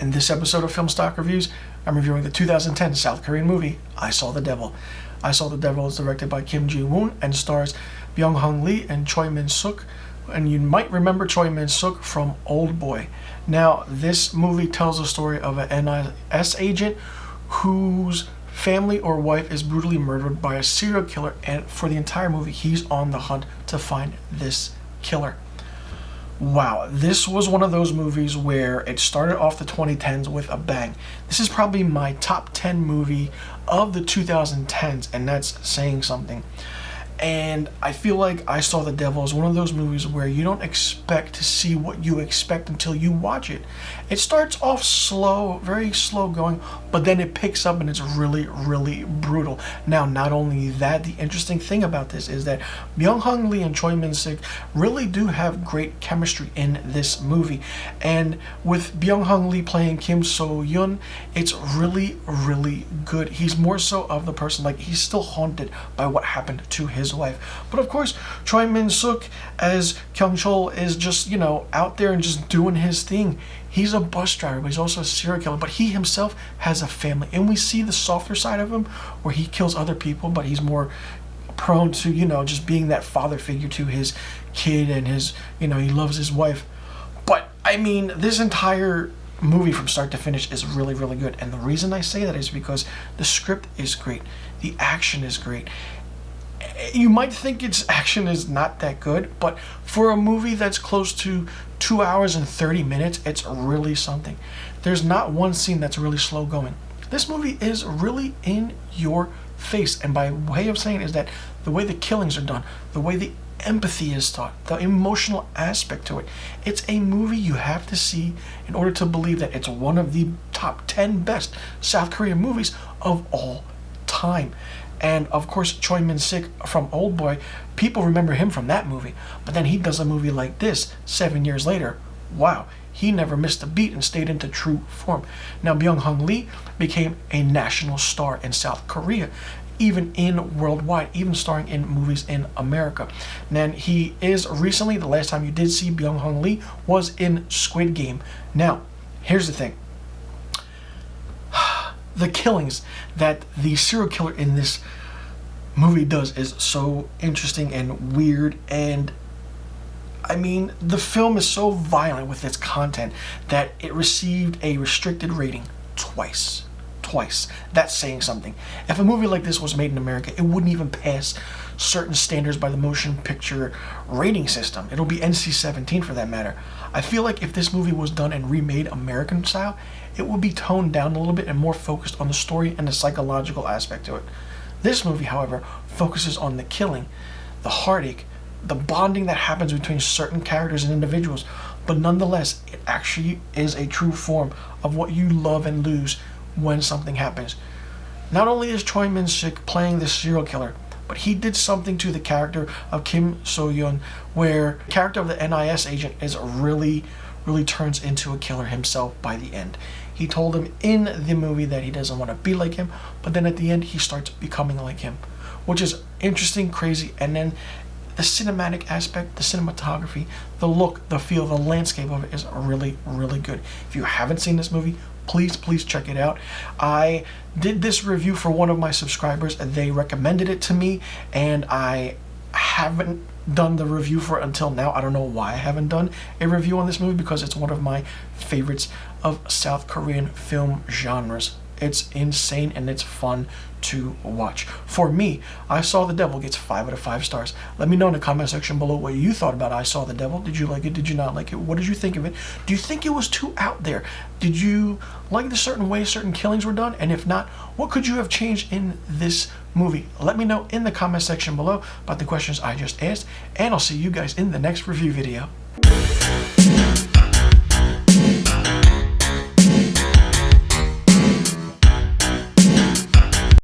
In this episode of Film Stock Reviews, I'm reviewing the 2010 South Korean movie, I Saw the Devil. I Saw the Devil is directed by Kim Ji-woon and stars Byung-hun Lee and Choi Min-sik. And you might remember Choi Min-sik from Old Boy. Now, this movie tells the story of an NIS agent whose family or wife is brutally murdered by a serial killer, and for the entire movie, he's on the hunt to find this killer. Wow, this was one of those movies where it started off the 2010s with a bang. This is probably my top 10 movie of the 2010s, and that's saying something. And I feel like I Saw the Devil is one of those movies where you don't expect to see what you expect until you watch it. It starts off slow, very slow going, but then it picks up and it's really, really brutal. Now, not only that, the interesting thing about this is that Byung-hun Lee and Choi Min-sik really do have great chemistry in this movie. And with Byung-hun Lee playing Kim So-yeon, it's really, really good. He's more so of the person, like, he's still haunted by what happened to his wife. But of course, Choi Min-sik as Kyung-chol is just, you know, out there and just doing his thing. He's a bus driver, but he's also a serial killer. But he himself has a family. And we see the softer side of him where he kills other people, but he's more prone to, you know, just being that father figure to his kid and his, you know, he loves his wife. But, I mean, this entire movie from start to finish is really, really good. And the reason I say that is because the script is great. The action is great. You might think its action is not that good, but for a movie that's close to 2 hours and 30 minutes, it's really something. There's not one scene that's really slow going. This movie is really in your face, and by way of saying is that the way the killings are done, the way the empathy is taught, the emotional aspect to it. It's a movie you have to see in order to believe that it's one of the top 10 best South Korean movies of all time. And of course, Choi Min-sik from Old Boy, people remember him from that movie. But then he does a movie like this 7 years later. Wow, he never missed a beat and stayed into true form. Now, Byung-hun Lee became a national star in South Korea, even in worldwide, even starring in movies in America. And then he is recently, the last time you did see Byung-hun Lee was in Squid Game. Now, here's the thing. The killings that the serial killer in this movie does is so interesting and weird, and I mean, the film is so violent with its content that it received a restricted rating twice. That's saying something. If a movie like this was made in America, it wouldn't even pass certain standards by the motion picture rating system. It'll be NC-17 for that matter. I feel like if this movie was done and remade American style, it would be toned down a little bit and more focused on the story and the psychological aspect to it. This movie, however, focuses on the killing, the heartache, the bonding that happens between certain characters and individuals, but nonetheless, it actually is a true form of what you love and lose when something happens. Not only is Choi Min-sik playing this serial killer, but he did something to the character of Kim So-yeon where the character of the NIS agent is really turns into a killer himself by the end. He told him in the movie that he doesn't want to be like him, but then at the end he starts becoming like him, which is interesting, crazy, and then the cinematic aspect, the cinematography, the look, the feel, the landscape of it is really, really good. If you haven't seen this movie, please check it out. I did this review for one of my subscribers, and they recommended it to me, and I haven't done the review for it until now. I don't know why I haven't done a review on this movie, because it's one of my favorites of South Korean film genres. It's insane and it's fun to watch. For me, I Saw the Devil gets 5 out of 5 stars. Let me know in the comment section below what you thought about I Saw the Devil. Did you like it? Did you not like it? What did you think of it? Do you think it was too out there? Did you like the certain way certain killings were done? And if not, what could you have changed in this movie? Let me know in the comment section below about the questions I just asked, and I'll see you guys in the next review video.